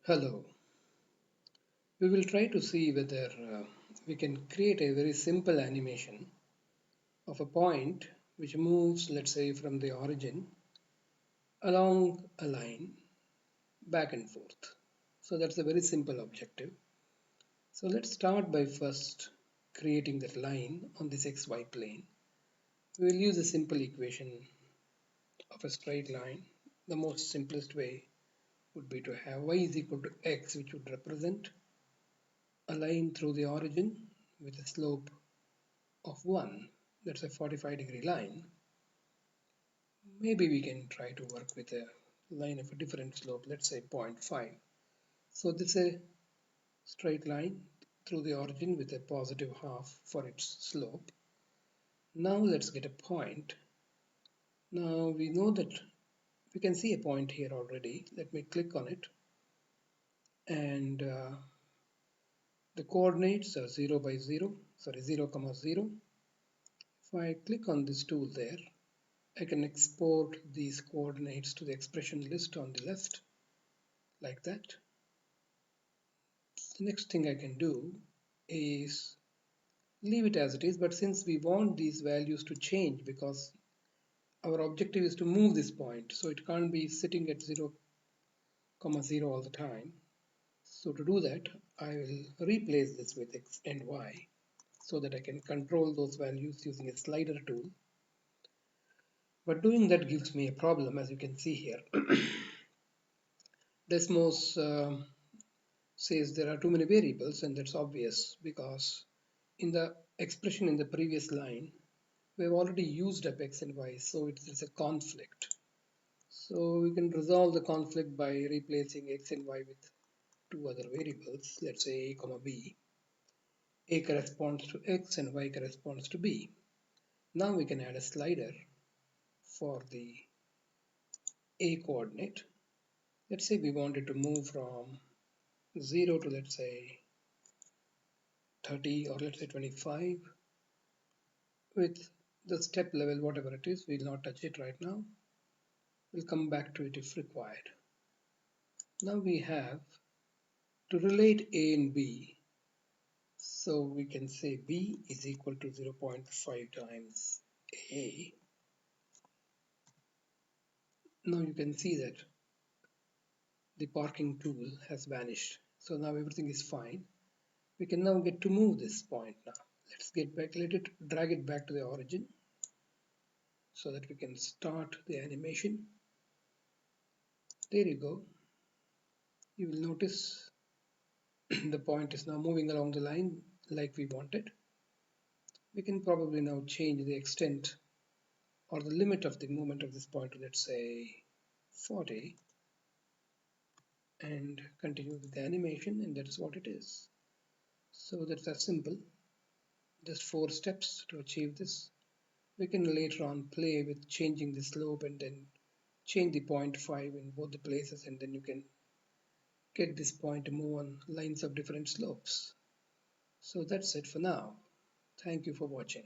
Hello. We will try to see whether we can create a very simple animation of a point which moves, let's say, from the origin along a line back and forth. So that's a very simple objective. So let's start by first creating that line on this XY plane. We will use a simple equation of a straight line. The most simplest way would be to have y is equal to x, which would represent a line through the origin with a slope of 1, that's a 45-degree line. Maybe we can try to work with a line of a different slope, let's say 0.5. So this is a straight line through the origin with a positive half for its slope. Now let's get a point. Now we know that we can see a point here already. Let me click on it, and the coordinates are 0 by 0, sorry 0 comma 0. If I click on this tool there, I can export these coordinates to the expression list on the left, like that. The next thing I can do is leave it as it is, but since we want these values to change because our objective is to move this point, so it can't be sitting at 0 comma 0 all the time. So to do that, I will replace this with x and y so that I can control those values using a slider tool. But doing that gives me a problem, as you can see here. Desmos says there are too many variables, and that's obvious because in the expression in the previous line, we've already used up x and y, so it's a conflict. So we can resolve the conflict by replacing x and y with two other variables, let's say a comma b. A corresponds to x and y corresponds to b. Now we can add a slider for the a coordinate. Let's say we wanted to move from 0 to, let's say, 30, or let's say 25 with the step level, whatever it is. We'll not touch it right now. We'll come back to it if required. Now we have to relate a and b. So we can say b is equal to 0.5 times a. Now you can see that the parking tool has vanished. So now everything is fine. We can now get to move this point now. Let's get back, drag it back to the origin so that we can start the animation. There you go. You will notice the point is now moving along the line like we wanted. We can probably now change the extent or the limit of the movement of this point to, let's say, 40, and continue with the animation, and that's what it is. So that's that simple. Just 4 steps to achieve this. We can later on play with changing the slope and then change the 0.5 in both the places, and then you can get this point to move on lines of different slopes. So that's it for now. Thank you for watching.